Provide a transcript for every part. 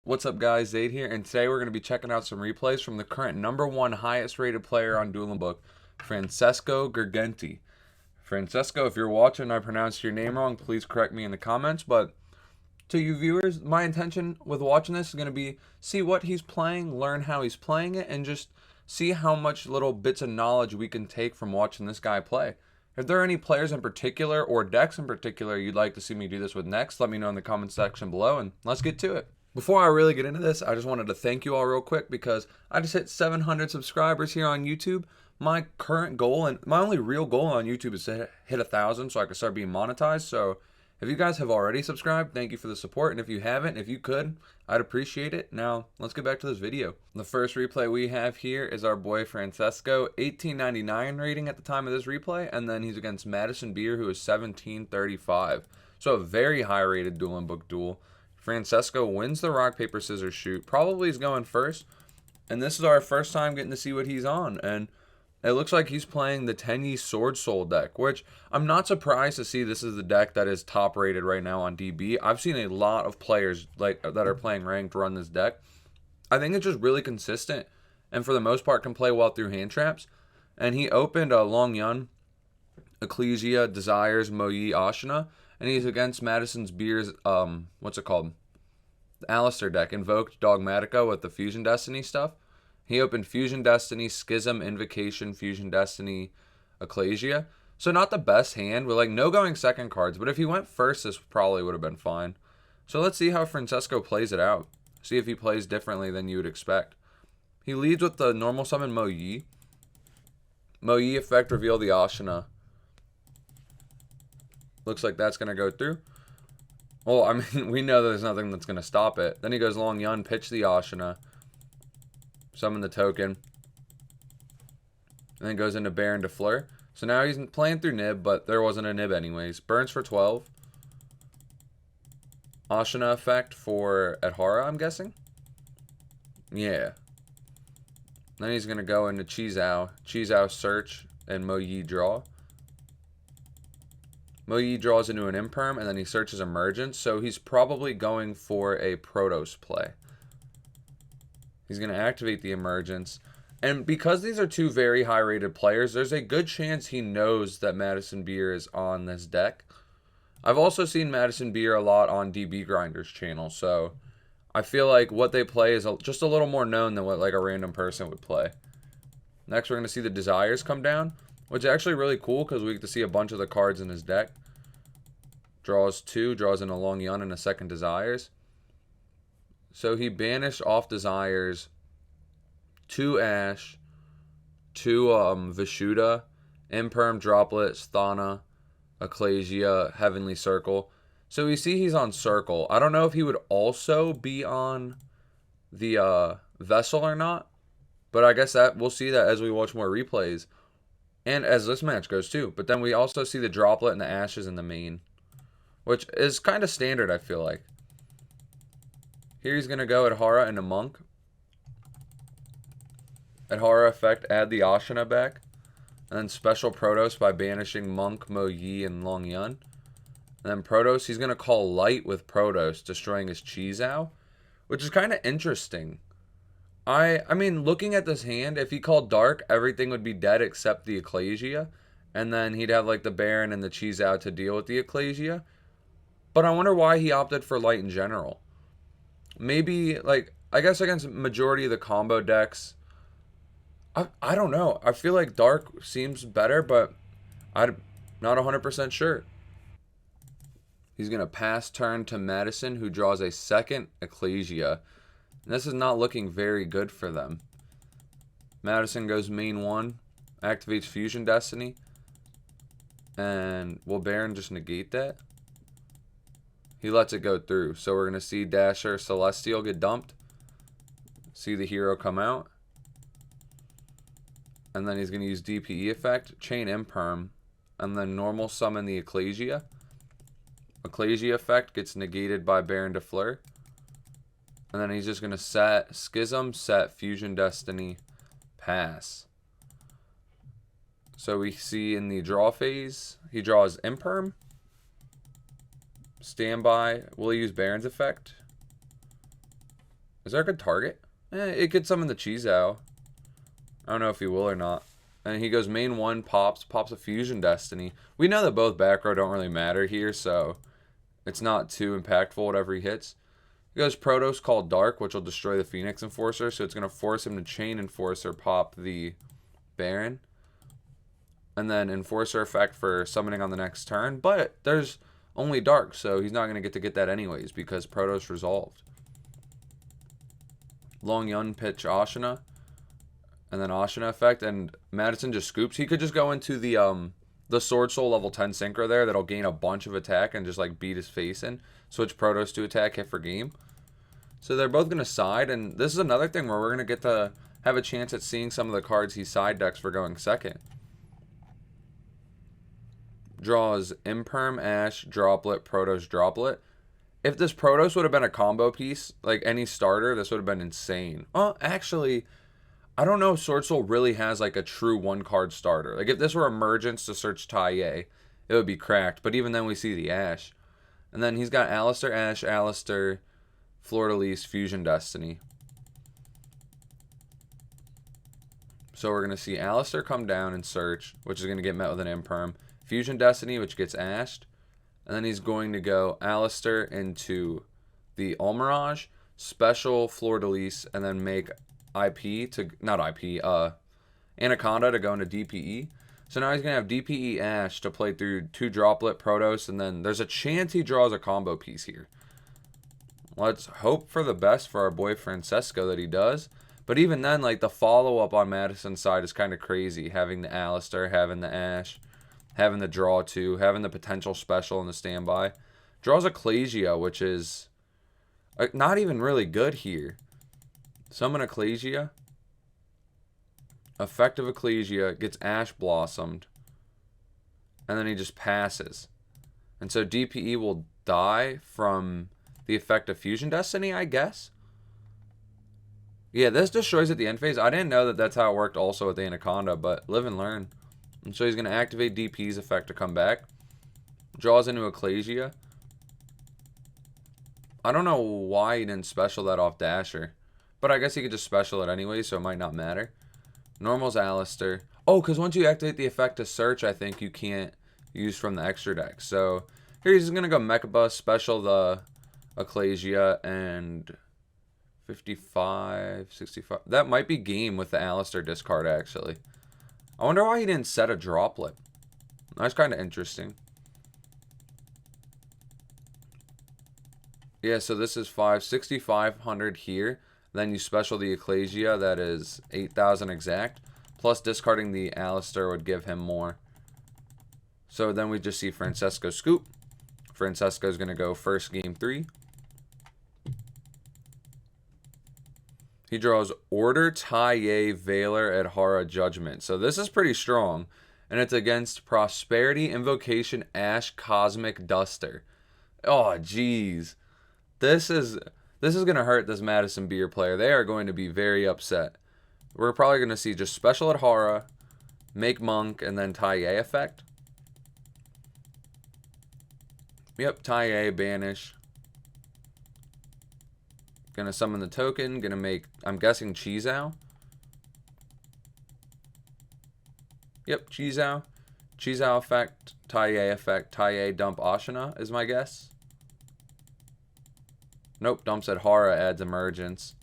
What's up guys, Zaid here, and today we're going to be checking out some replays from the current #1 highest rated player on Duelingbook, Francesco Gergenti. Francesco, if you're watching and I pronounced your name wrong, please correct me in the comments, but to you viewers, my intention with watching this is going to be see what he's playing, learn how he's playing it, and just see how much little bits of knowledge we can take from watching this guy play. If there are any players in particular or decks in particular you'd like to see me do this with next, let me know in the comment section below, and let's get to it. Before I really get into this, I just wanted to thank you all real quick because I just hit 700 subscribers here on YouTube. My current goal, and my only real goal on YouTube, is to hit 1,000 so I can start being monetized. So if you guys have already subscribed, thank you for the support. And if you haven't, if you could, I'd appreciate it. Now, let's get back to this video. The first replay we have here is our boy Francesco, 1899 rating at the time of this replay. And then he's against Madison Beer, who is 1735. So a very high rated Duelingbook duel. Francesco wins the rock, paper, scissors, shoot. Probably is going first. And this is our first time getting to see what he's on. And it looks like he's playing the 10 SwordSoul deck, which I'm not surprised to see this is the deck that is top rated right now on DB. I've seen a lot of players that are playing ranked run this deck. I think it's just really consistent and for the most part can play well through hand traps. And he opened a Long Yun, Ecclesia, Desires, Moyi, Ashina. And he's against Madison's Beer's, what's it called? The Alistair deck, Invoked Dogmatica with the Fusion Destiny stuff. He opened Fusion Destiny, Schism, Invocation, Fusion Destiny, Ecclesia. So not the best hand with like no going second cards, but if he went first, this probably would have been fine. So let's see how Francesco plays it out. See if he plays differently than you would expect. He leads with the normal summon Moyi. Moyi effect, reveal the Ashina. Looks like that's going to go through. Well, I mean, we know there's nothing that's going to stop it. Then he goes Long Yun, pitch the Ashina. Summon the token. And then goes into Baron de Fleur. So now he's playing through Nib, but there wasn't a Nib anyways. Burns for 12. Ashina effect for Adhara, I'm guessing. Yeah. Then he's going to go into Chizao. Chizao search and Moyi draw. Moyi draws into an Imperm, and then he searches Emergence, so he's probably going for a Protos play. He's going to activate the Emergence, and because these are two very high-rated players, there's a good chance he knows that Madison Beer is on this deck. I've also seen Madison Beer a lot on DB Grinder's channel, so I feel like what they play is just a little more known than what like a random person would play. Next, we're going to see the Desires come down, which is actually really cool because we get to see a bunch of the cards in his deck. Draws 2, draws in a Long Yun and a second Desires. So he banished off Desires 2 Ash, 2 Vishuddha, Imperm, Droplets, Thana, Ecclesia, Heavenly Circle. So we see he's on Circle. I don't know if he would also be on the Vessel or not, but I guess that we'll see that as we watch more replays. And as this match goes too. But then we also see the Droplet and the Ashes in the main, which is kind of standard, I feel like. Here he's going to go Adhara into Monk. Adhara effect, add the Ashina back. And then special Protos by banishing Monk, Moyi, and Long Yun. And then Protos, he's going to call Light with Protos, destroying his Chizao, which is kind of interesting. I mean, looking at this hand, if he called Dark, everything would be dead except the Ecclesia. And then he'd have like the Baron and the Chizao to deal with the Ecclesia. But I wonder why he opted for Light in general. Maybe, like, I guess against majority of the combo decks, I don't know. I feel like Dark seems better, but I'm not 100% sure. He's going to pass turn to Madison, who draws a second Ecclesia. And this is not looking very good for them. Madison goes main 1, activates Fusion Destiny. And will Baron just negate that? He lets it go through. So we're going to see Dasher Celestial get dumped. See the hero come out. And then he's going to use DPE effect, Chain Imperm, and then normal summon the Ecclesia. Ecclesia effect gets negated by Baron de Fleur. And then he's just going to set Schism, set Fusion Destiny, pass. So we see in the draw phase, he draws Imperm. Standby. Will he use Baron's effect? Is there a good target? It could summon the Chizao. I don't know if he will or not. And he goes main 1, pops a Fusion Destiny. We know that both back row don't really matter here, so it's not too impactful whatever he hits. He goes Protos called Dark, which will destroy the Phoenix Enforcer, so it's going to force him to Chain Enforcer, pop the Baron. And then Enforcer effect for summoning on the next turn. But there's only Dark, so he's not going to get that anyways because Protos resolved. Long Yun pitch Ashina. And then Ashina effect. And Madison just scoops. He could just go into the SwordSoul level 10 Synchro there that'll gain a bunch of attack and just like beat his face in. Switch Protos to attack, hit for game. So they're both going to side. And this is another thing where we're going to get to have a chance at seeing some of the cards he side decks for going second. Draws Imperm, Ash, Droplet, Protos, Droplet. If this Protos would have been a combo piece, like any starter, this would have been insane. Actually, I don't know if SwordSoul really has like a true one-card starter. Like if this were Emergence to search Taiye, it would be cracked. But even then we see the Ash. And then he's got Alistair, Ash, Alistair, Fleur-de-Lis, Fusion Destiny. So we're going to see Alistair come down and search, which is going to get met with an Imperm. Fusion Destiny, which gets ashed. And then he's going to go Alistair into the Almirage, special Fleur-de-Lis, and then make IP to, not IP, Anaconda to go into DPE. So now he's going to have DPE Ash to play through 2 Droplet Protos, and then there's a chance he draws a combo piece here. Let's hope for the best for our boy Francesco that he does. But even then, like the follow-up on Madison's side is kind of crazy. Having the Alistair, having the Ash, having the draw 2, having the potential special in the standby. Draws Ecclesia, which is not even really good here. Summon Ecclesia. Effective Ecclesia gets Ash Blossomed. And then he just passes. And so DPE will die from the effect of Fusion Destiny, I guess. Yeah, this destroys at the end phase. I didn't know that that's how it worked also with the Anaconda, but live and learn. And so he's going to activate DP's effect to come back. Draws into Ecclesia. I don't know why he didn't special that off Dasher. But I guess he could just special it anyway, so it might not matter. Normal's Alistair. Oh, because once you activate the effect to search, I think you can't use from the extra deck. So here he's going to go Mechabus, special the Ecclesia, and 55, 65. That might be game with the Alistair discard, actually. I wonder why he didn't set a Droplet. That's kind of interesting. Yeah, so this is 6,500 here. Then you special the Ecclesia, that is 8,000 exact. Plus discarding the Alistair would give him more. So then we just see Francesco scoop. Francesco's going to go first game 3. He draws Order, Taiye, Valor, Adhara, Judgment. So this is pretty strong. And it's against Prosperity, Invocation, Ash, Cosmic, Duster. Oh, jeez. This is going to hurt this Madison Beer player. They are going to be very upset. We're probably going to see just special Adhara, make Monk, and then Taiye effect. Yep, Taiye, banish. Gonna summon the token. Gonna make, I'm guessing, Chizao. Yep, Chizao. Chizao effect, Taiye effect, Taiye dump Ashina is my guess. Nope, dumps Adhara, adds Emergence.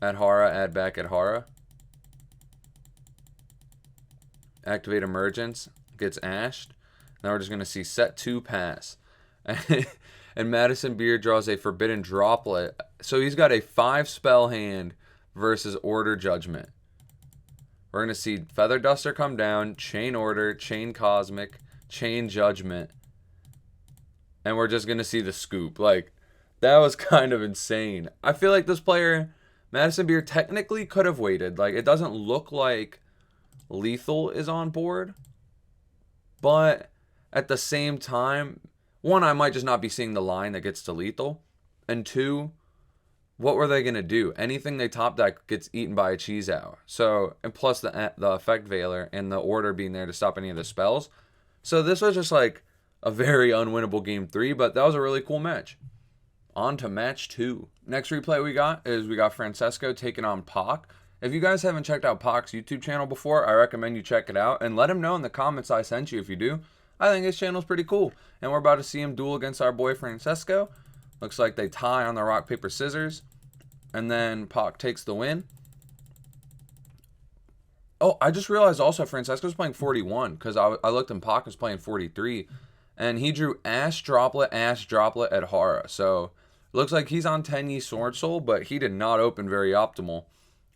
Adhara, add back Adhara. Activate Emergence, gets ashed. Now we're just gonna see set 2 pass. And Madison Beer draws a Forbidden Droplet. So he's got a 5-spell hand versus Order Judgment. We're going to see Feather Duster come down, Chain Order, Chain Cosmic, Chain Judgment. And we're just going to see the scoop. Like, that was kind of insane. I feel like this player, Madison Beer, technically could have waited. Like, it doesn't look like Lethal is on board. But at the same time, 1, I might just not be seeing the line that gets to Lethal. And 2, what were they going to do? Anything they top deck gets eaten by a Chizao. So, and plus the effect Valor and the Order being there to stop any of the spells. So this was just like a very unwinnable game 3, but that was a really cool match. On to match 2. Next replay we got Francesco taking on Pac. If you guys haven't checked out Pac's YouTube channel before, I recommend you check it out. And let him know in the comments I sent you if you do. I think his channel's pretty cool. And we're about to see him duel against our boy Francesco. Looks like they tie on the rock, paper, scissors. And then Pac takes the win. Oh, I just realized also Francesco's playing 41 because I looked and Pac was playing 43. And he drew Ash Droplet at Hara. So looks like he's on 10 SwordSoul, but he did not open very optimal.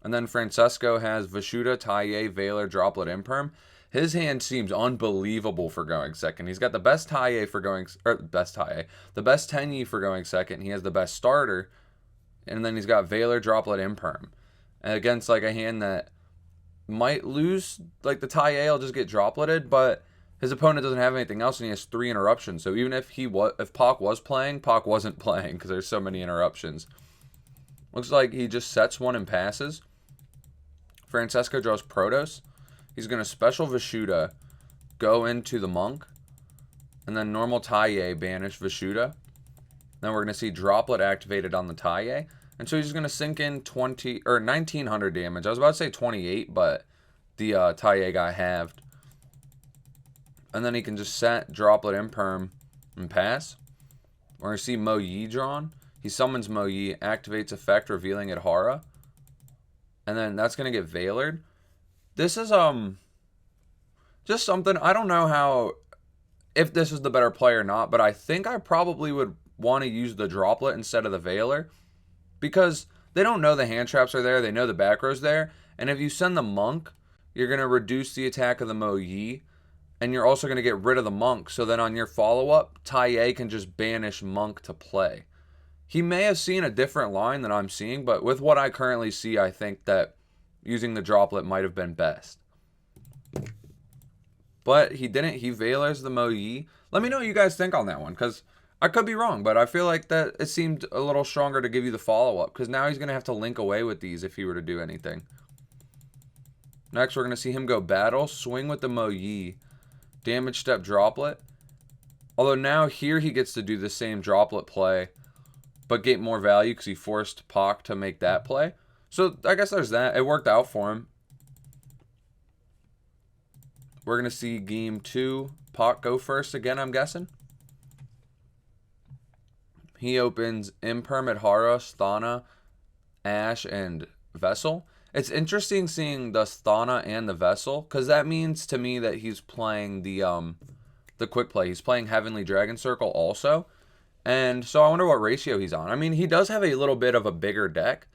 And then Francesco has Vishuda, Taie, Valor, Droplet, Imperm. His hand seems unbelievable for going second. He's got the best Taie for going, the best 10 for going second. He has the best starter. And then he's got Valor, Droplet, Imperm. And against like a hand that might lose, like the Taie will just get dropleted, but his opponent doesn't have anything else and he has 3 interruptions. So even if Pac was playing, Pac wasn't playing because there's so many interruptions. Looks like he just sets one and passes. Francesco draws Protos. He's going to special Vishuda, go into the Monk, and then normal Taie, banish Vishuda. Then we're going to see Droplet activated on the Taie. And so he's going to sink in 1900 damage. I was about to say 28, but the Taie got halved. And then he can just set Droplet Imperm and pass. We're going to see Mo Yi drawn. He summons Mo Yi, activates effect, revealing at Hara. And then that's going to get Valored. This is just something, I don't know if this is the better play or not, but I think I probably would want to use the Droplet instead of the Valor. Because they don't know the hand traps are there, they know the back row's there. And if you send the Monk, you're going to reduce the attack of the Mo Yi. And you're also going to get rid of the Monk. So then on your follow-up, Taie can just banish Monk to play. He may have seen a different line than I'm seeing, but with what I currently see, I think that using the Droplet might have been best. But he didn't. He Valors the Mo Yi. Let me know what you guys think on that one, because I could be wrong, but I feel like that it seemed a little stronger to give you the follow-up, because now he's going to have to link away with these if he were to do anything. Next, we're going to see him go Battle, swing with the Mo Yi, damage step Droplet. Although now here he gets to do the same Droplet play, but get more value because he forced Pac to make that play. So I guess there's that. It worked out for him. We're going to see game 2. Pac go first again, I'm guessing. He opens Imperm at Hara, Sthana, Ash, and Vessel. It's interesting seeing the Sthana and the Vessel, because that means to me that he's playing the quick play. He's playing Heavenly Dragon Circle also. And so I wonder what ratio he's on. I mean, he does have a little bit of a bigger deck,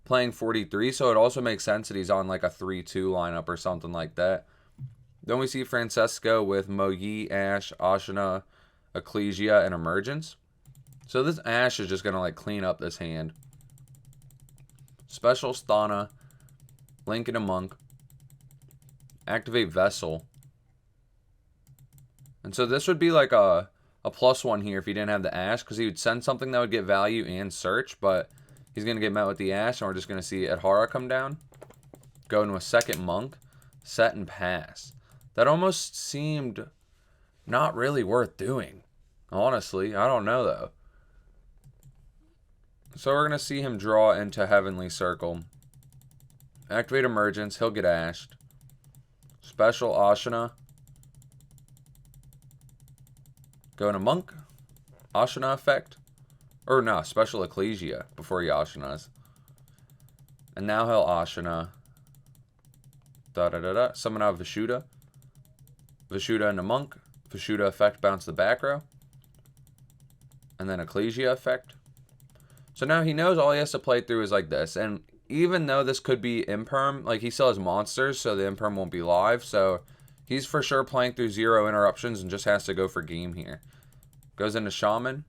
playing 43, so it also makes sense that he's on like a 3-2 lineup or something like that. Then we see Francesco with Mo Yi, Ash, Ashina, Ecclesia, and Emergence. So this Ash is just going to like clean up this hand. Special Sthana, link in a Monk, activate Vessel. And so this would be like a +1 here if he didn't have the Ash, because he would send something that would get value and search, but he's going to get met with the Ash, and we're just going to see Adhara come down, go into a second Monk, set and pass. That almost seemed not really worth doing, honestly. I don't know, though. So we're going to see him draw into Heavenly Circle. Activate Emergence, he'll get Ashed. Special Ashina. Go into Monk. Ashina effect. Or no, Special Ecclesia before he Ashinas. And now he'll Ashina. Summon out Vishuda. Vishuda into Monk. Vishuda effect, bounce the back row. And then Ecclesia effect. So now he knows all he has to play through is like this. And even though this could be Imperm, like he still has monsters, so the Imperm won't be live. So he's for sure playing through 0 interruptions and just has to go for game here. Goes into Shaman.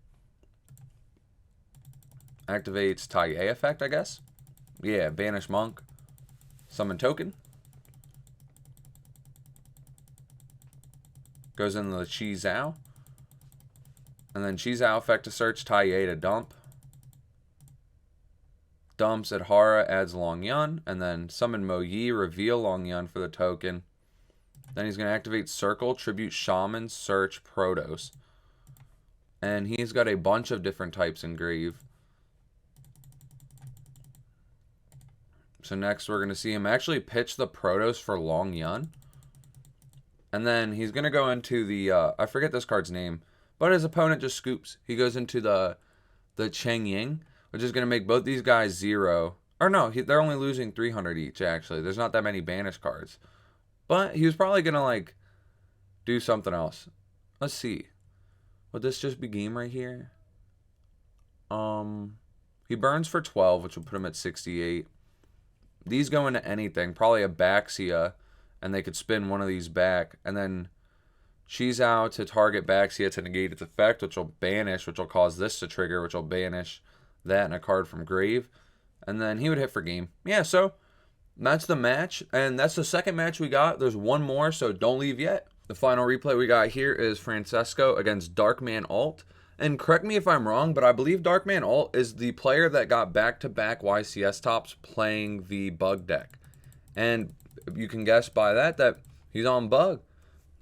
Activates Taie effect, I guess. Yeah, banish Monk. Summon token. Goes into the Chi Zhao. And then Chi Zhao effect to search, Taie to dump. Dumps at Hara, adds Long Yun, and then summon Mo Yi, reveal Long Yun for the token. Then he's going to activate Circle, tribute Shaman, search Protos. And he's got a bunch of different types engraved. So next we're going to see him actually pitch the Protos for Long Yun. And then he's going to go into the, I forget this card's name, but his opponent just scoops. He goes into the Cheng Ying, which is going to make both these guys 0. Or no, they're only losing 300 each, actually. There's not that many banish cards. But he was probably going to, like, do something else. Let's see. Would this just be game right here? He burns for 12, which will put him at 68. These go into anything. Probably a Baxia, and they could spin one of these back. And then Cheese out to target Baxia to negate its effect, which will banish, which will cause this to trigger, which will banish that and a card from grave. And then he would hit for game. Yeah, so that's the match. And that's the second match we got. There's one more, so don't leave yet. The final replay we got here is Francesco against Darkman Alt. And correct me if I'm wrong, but I believe Darkman Alt is the player that got back-to-back YCS tops playing the Bug deck. And you can guess by that he's on Bug.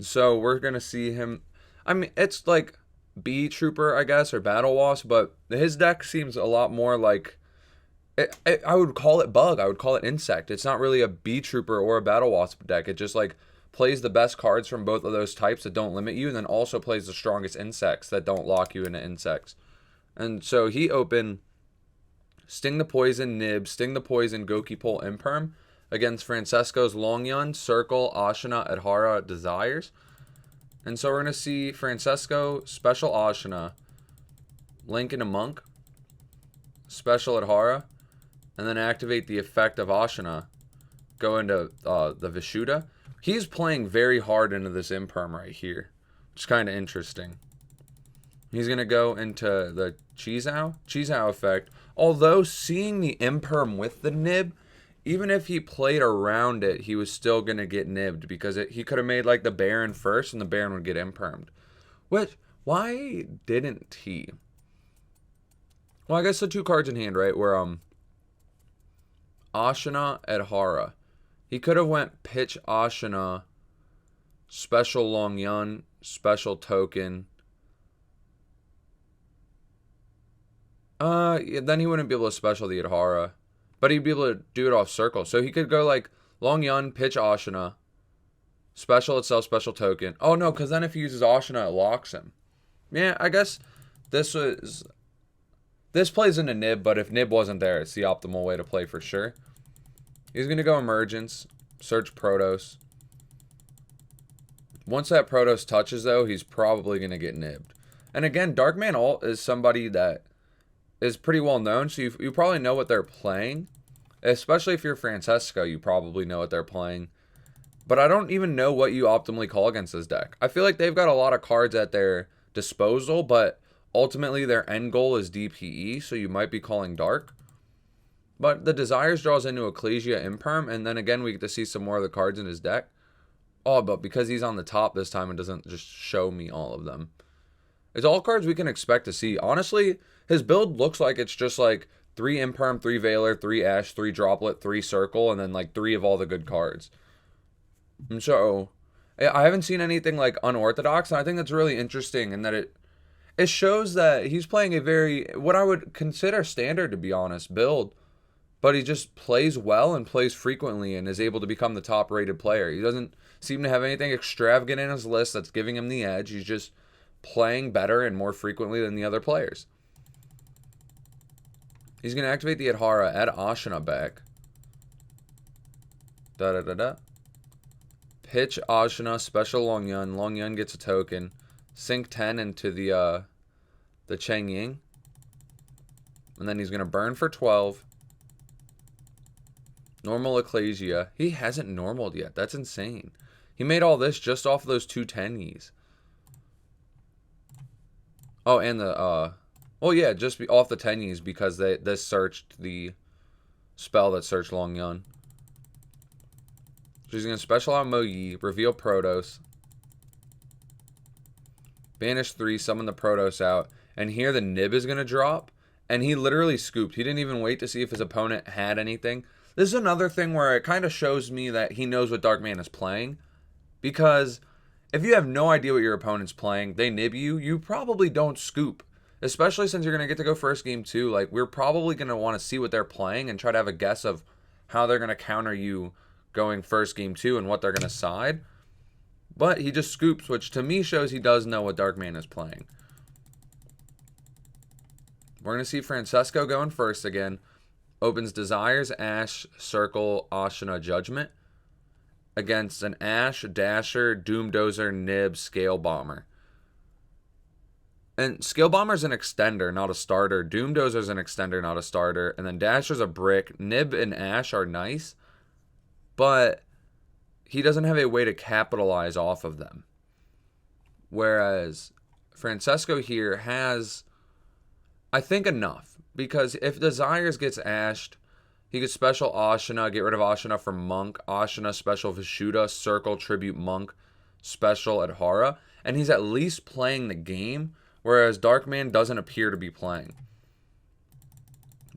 So we're going to see him. I mean, it's like Bee Trooper, I guess, or Battle Wasp, but his deck seems a lot more like, I would call it Bug. I would call it Insect. It's not really a Bee Trooper or a Battle Wasp deck. It just like plays the best cards from both of those types that don't limit you, and then also plays the strongest insects that don't lock you into insects. And so he opened Sting the Poison, Nib, Sting the Poison, Goki Pole, Imperm against Francesco's Longyun, Circle, Ashina, Adhara, Desires. And so we're going to see Francesco, Special Ashina, link into Monk, Special Adhara, and then activate the effect of Ashina, go into the Vishuddha. He's playing very hard into this Imperm right here, which is kind of interesting. He's going to go into the Cheezao effect. Although seeing the Imperm with the Nib, even if he played around it, he was still going to get nibbed because he could have made like the Baron first and the Baron would get Impermed. Which, why didn't he? Well, I guess the two cards in hand, right, were Ashina, Adhara. He could have went pitch Ashina, special Longyun, special token. Then he wouldn't be able to special the Adhara. But he'd be able to do it off circle. So he could go like Longyun, pitch Ashina, special itself, special token. Oh no, because then if he uses Ashina, it locks him. Yeah, I guess this plays into Nib, but if Nib wasn't there, it's the optimal way to play for sure. He's going to go Emergence, search Protos. Once that Protos touches, though, he's probably going to get nibbed. And again, Darkman Alt is somebody that is pretty well known, so you probably know what they're playing. Especially if you're Francesco, you probably know what they're playing. But I don't even know what you optimally call against this deck. I feel like they've got a lot of cards at their disposal, but ultimately their end goal is DPE, so you might be calling Dark. But the Desires draws into Ecclesia Imperm, and then again we get to see some more of the cards in his deck. Oh, but because he's on the top this time, it doesn't just show me all of them. It's all cards we can expect to see. Honestly, his build looks like it's just like 3 Imperm, 3 Veiler, 3 Ash, 3 Droplet, 3 Circle, and then like 3 of all the good cards. And so, I haven't seen anything like unorthodox, and I think that's really interesting in that it shows that he's playing a very, what I would consider standard, to be honest, build. But he just plays well and plays frequently and is able to become the top-rated player. He doesn't seem to have anything extravagant in his list that's giving him the edge. He's just playing better and more frequently than the other players. He's going to activate the Adhara, add Ashina back. Pitch Ashina, special Longyun. Longyun gets a token. Sink 10 into the Cheng Ying. And then he's going to burn for 12. Normal Ecclesia. He hasn't normaled yet. That's insane. He made all this just off those 2 10s. Oh, and the, well, yeah, just off the 10s because this searched the spell that searched Longyun. So he's going to special out Mo Yi, reveal Protos, banish 3, summon the Protos out, and here the Nib is going to drop, and he literally scooped. He didn't even wait to see if his opponent had anything. This is another thing where it kind of shows me that he knows what Darkman is playing, because if you have no idea what your opponent's playing, they nib you, you probably don't scoop. Especially since you're going to get to go first game too. Like, we're probably going to want to see what they're playing and try to have a guess of how they're going to counter you going first game too and what they're going to side. But he just scoops, which to me shows he does know what Darkman is playing. We're going to see Francesco going first again. Opens Desires, Ash, Circle, Ashina, Judgment. Against an Ash, Dasher, Doomdozer, Nib, Scale Bomber. And Scale Bomber's an extender, not a starter. Doomdozer's an extender, not a starter. And then Dasher's a brick. Nib and Ash are nice, but he doesn't have a way to capitalize off of them. Whereas Francesco here has, I think, enough. Because if Desires gets ashed, he could special Ashina, get rid of Ashina for Monk, Ashina special Vishuddha, Circle, Tribute Monk, special Adhara. And he's at least playing the game, whereas Darkman doesn't appear to be playing.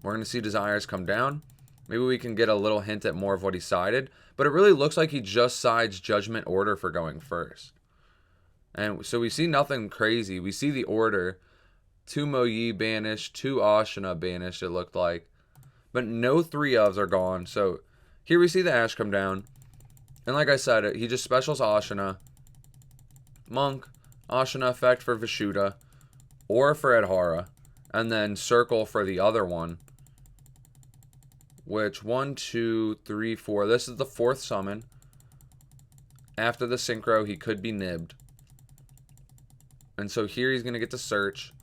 We're going to see Desires come down. Maybe we can get a little hint at more of what he sided. But it really looks like he just sides Judgment Order for going first. And so we see nothing crazy. We see the order. 2 Moyi banished, 2 Ashina banished, it looked like. But no 3-ofs are gone. So here we see the Ash come down. And like I said, he just specials Ashina. Monk. Ashina effect for Vishuddha. Or for Adhara. And then Circle for the other one. Which, 1, 2, 3, 4. This is the 4th summon. After the Synchro, he could be nibbed. And so here he's going to get to search.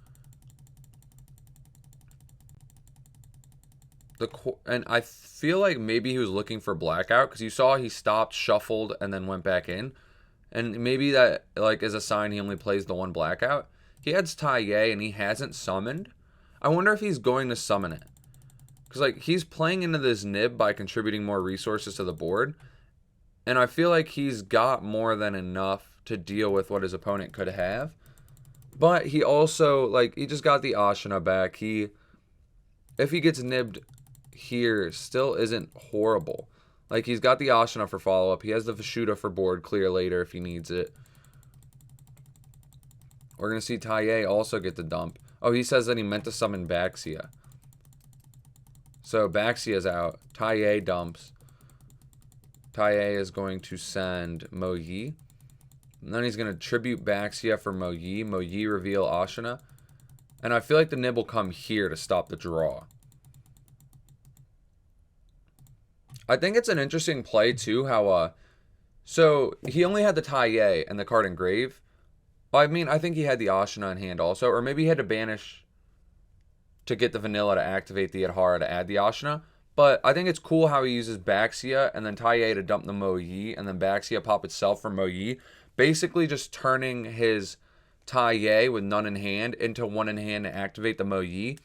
And I feel like maybe he was looking for Blackout, because you saw he stopped, shuffled, and then went back in. And maybe that like is a sign he only plays the one Blackout. He adds Taiye and he hasn't summoned. I wonder if he's going to summon it. Because like he's playing into this nib by contributing more resources to the board. And I feel like he's got more than enough to deal with what his opponent could have. But he also, like, he just got the Ashina back. If he gets nibbed here, still isn't horrible. Like, he's got the Ashina for follow-up. He has the Vishuddha for board clear later if he needs it. We're going to see Taiye also get the dump. Oh, he says that he meant to summon Baxia. So, Baxia's out. Taiye dumps. Taiye is going to send Moyi. And then he's going to tribute Baxia for Moyi. Moyi reveal Ashina. And I feel like the nib will come here to stop the draw. I think it's an interesting play, too, how, so, he only had the Taiye and the card Engrave. Well, I mean, I think he had the Ashina in hand also. Or maybe he had to banish to get the vanilla to activate the Adhara to add the Ashina. But I think it's cool how he uses Baxia and then Taiye to dump the Moyi. And then Baxia pop itself for Moyi. Basically just turning his Taiye with none in hand into one in hand to activate the Moyi.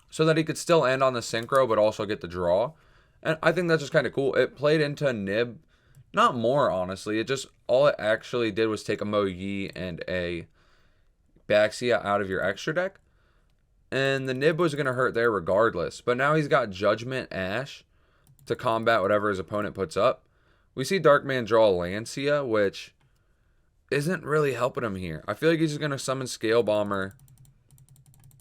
So that he could still end on the Synchro but also get the draw. And I think that's just kind of cool. It played into Nib. Not more, honestly. It just, all it actually did was take a Moyi and a Baxia out of your extra deck. And the Nib was going to hurt there regardless. But now he's got Judgment Ash to combat whatever his opponent puts up. We see Darkman draw Lancia, which isn't really helping him here. I feel like he's just going to summon Scale Bomber.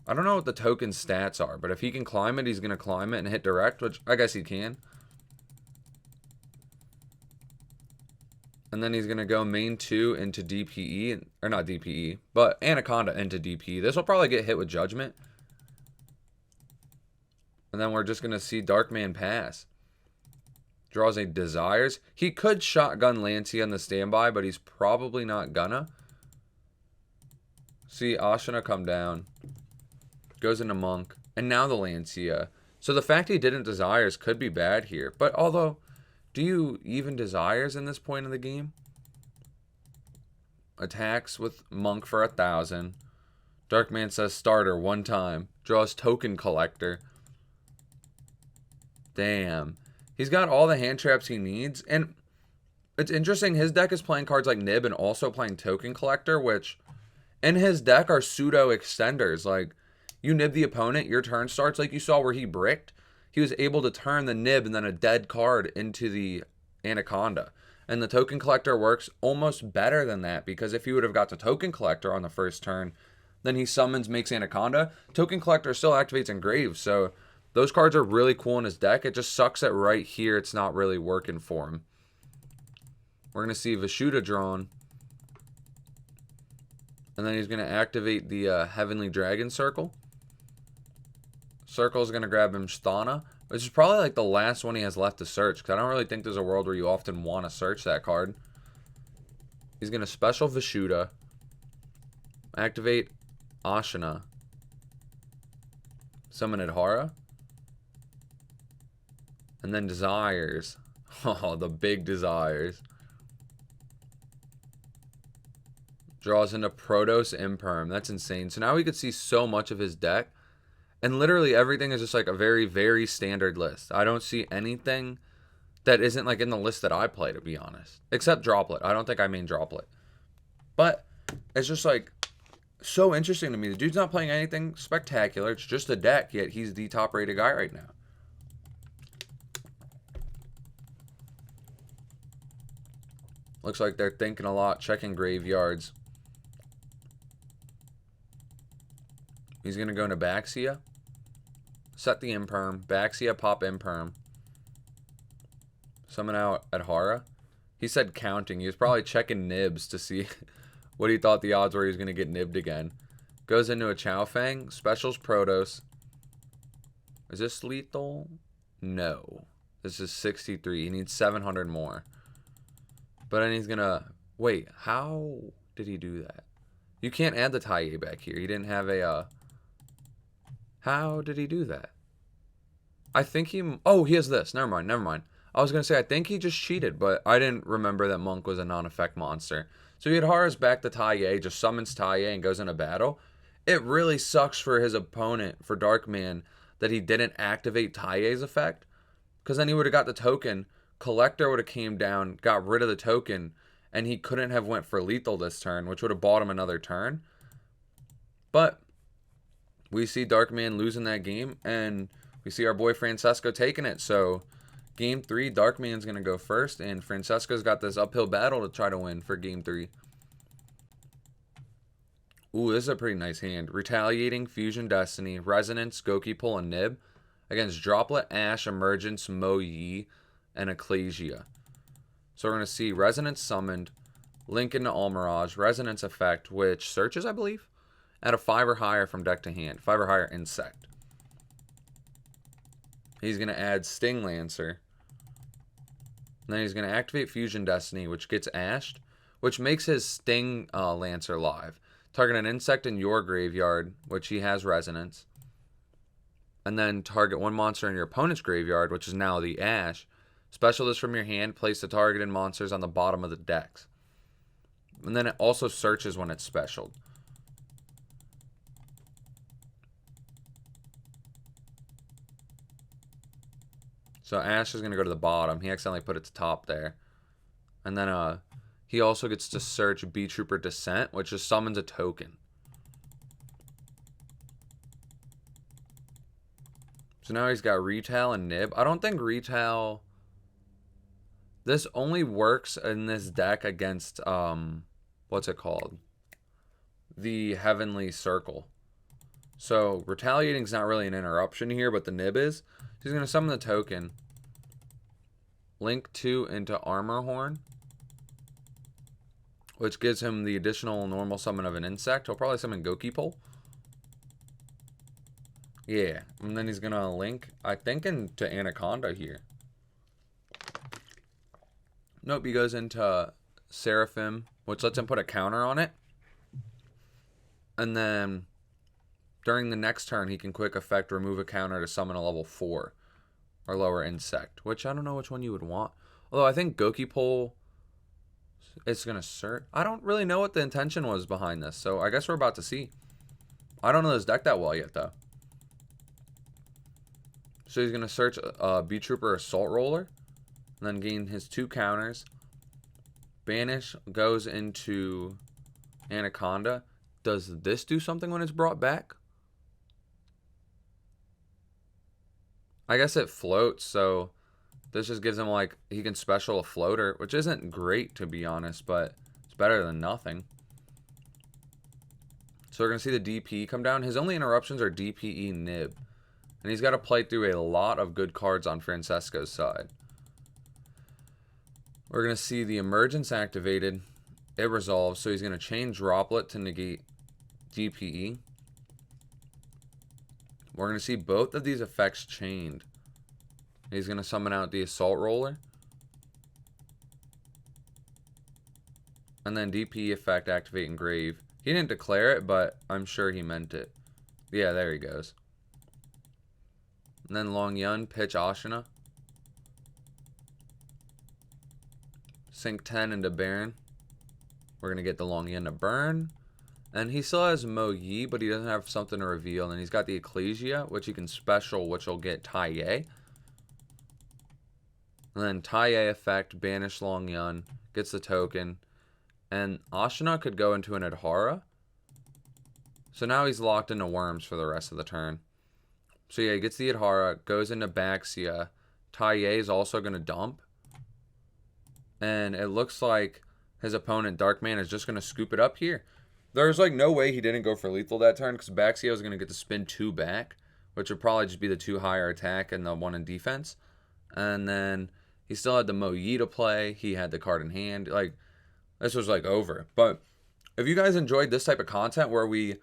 I don't know what the token stats are, but if he can climb it, he's going to climb it and hit direct, which I guess he can. And then he's going to go main 2 into DPE, or not DPE, but Anaconda into DPE. This will probably get hit with Judgment. And then we're just going to see Darkman pass. Draws a Desires. He could shotgun Lancia on the standby, but he's probably not gonna. See Ashina come down. Goes into Monk. And now the Lancia. So the fact he didn't Desires could be bad here. But although, do you even Desires in this point of the game? Attacks with Monk for 1,000. Darkman says starter one time. Draws Token Collector. Damn. He's got all the hand traps he needs. And it's interesting. His deck is playing cards like Nib and also playing Token Collector, which in his deck are pseudo extenders. Like, you nib the opponent, your turn starts, like you saw where he bricked. He was able to turn the nib and then a dead card into the Anaconda. And the token collector works almost better than that, because if he would have got the token collector on the first turn, then he summons, makes Anaconda. Token collector still activates Engrave, so those cards are really cool in his deck. It just sucks that right here it's not really working for him. We're going to see Vishuda drawn. And then he's going to activate the Heavenly Dragon Circle. Circle's going to grab him Sthana, which is probably like the last one he has left to search, because I don't really think there's a world where you often want to search that card. He's going to special Vishuda. Activate Ashina. Summon Adhara. And then Desires. Oh, the big Desires. Draws into Protos Imperm. That's insane. So now we could see so much of his deck. And literally everything is just like a very, very standard list. I don't see anything that isn't like in the list that I play, to be honest. Except Droplet. I don't think I main Droplet. But it's just like so interesting to me. The dude's not playing anything spectacular. It's just a deck, yet he's the top rated guy right now. Looks like they're thinking a lot, checking graveyards. He's going to go into Baxia. Set the Imperm. Baxia, pop Imperm. Summon out Adhara. He said counting. He was probably checking nibs to see what he thought the odds were he was going to get nibbed again. Goes into a Chow Fang. Specials Protos. Is this lethal? No. This is 63. He needs 700 more. But then he's going to... Wait, how did he do that? You can't add the Taiye back here. He didn't have a... How did he do that? I think he... Oh, he has this. Never mind, never mind. I was going to say, I think he just cheated, but I didn't remember that Monk was a non-effect monster. So he Adhara's back to Taiye, just summons Taiye and goes into battle. It really sucks for his opponent, for Darkman, that he didn't activate Taiye's effect. Because then he would have got the token. Collector would have came down, got rid of the token, and he couldn't have went for lethal this turn, which would have bought him another turn. But we see Darkman losing that game, and we see our boy Francesco taking it. So game 3, Darkman's going to go first, and Francesco's got this uphill battle to try to win for game 3. Ooh, this is a pretty nice hand. Retaliating, Fusion Destiny, Resonance, Goki Pull, and Nib against Droplet, Ash, Emergence, Mo Yi, and Ecclesia. So we're going to see Resonance summoned, link into Almirage, Resonance effect, which searches, I believe, at a 5 or higher from deck to hand. 5 or higher insect. He's going to add Sting Lancer. And then he's going to activate Fusion Destiny, which gets ashed, which makes his Sting Lancer live. Target an insect in your graveyard, which he has Resonance. And then target one monster in your opponent's graveyard, which is now the Ash. Special this from your hand, place the targeted monsters on the bottom of the decks. And then it also searches when it's specialed. So Ash is going to go to the bottom. He accidentally put it to top there. And then he also gets to search B-Trooper Descent, which just summons a token. So now he's got Retail and Nib. I don't think Retail... This only works in this deck against, what's it called? The Heavenly Circle. So, Retaliating is not really an interruption here, but the Nib is. He's going to summon the token. Link 2 into Armor Horn, which gives him the additional normal summon of an insect. He'll probably summon Goki Pole. Yeah, and then he's going to link, I think, into Anaconda here. Nope, he goes into Seraphim, which lets him put a counter on it. And then during the next turn, he can quick effect remove a counter to summon a level 4 or lower insect, which I don't know which one you would want. Although I think Goki Pole is going to search. I don't really know what the intention was behind this, so I guess we're about to see. I don't know this deck that well yet, though. So he's going to search B-Trooper Assault Roller. And then gain his 2 counters. Banish goes into Anaconda. Does this do something when it's brought back? I guess it floats, so This just gives him, like, he can special a floater, which isn't great, to be honest, but it's better than nothing. So we're going to see the DP come down. His only interruptions are DPE Nib. And he's got to play through a lot of good cards on Francesco's side. We're going to see the Emergence activated. It resolves, so he's going to chain Droplet to negate DPE. We're going to see both of these effects chained. He's going to summon out the Assault Roller. And then DPE effect activate Engrave. He didn't declare it, but I'm sure he meant it. Yeah, there he goes. And then Long Yun, pitch Ashina. Sink 10 into Baron. We're going to get the Long Yun to burn. And he still has Mo Yi, but he doesn't have something to reveal. And he's got the Ecclesia, which he can special, which will get Tai Ye. And then Tai Ye effect, banish Long Yun, gets the token. And Ashina could go into an Adhara. So now he's locked into Worms for the rest of the turn. So yeah, he gets the Adhara, goes into Baxia. Tai Ye is also going to dump. And it looks like his opponent, Darkman, is just going to scoop it up here. There's like no way he didn't go for lethal that turn, because Baxia was going to get to spin 2 back, which would probably just be the 2 higher attack and the 1 in defense. And then he still had the Mo Yi to play. He had the card in hand. Like, this was like over. But if you guys enjoyed this type of content where we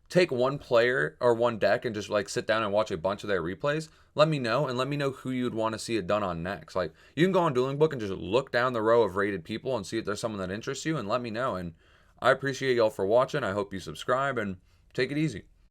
take one player or one deck and just like sit down and watch a bunch of their replays, let me know, and let me know who you'd want to see it done on next. Like, you can go on Dueling Book and just look down the row of rated people and see if there's someone that interests you, and let me know. And I appreciate y'all for watching. I hope you subscribe, and take it easy.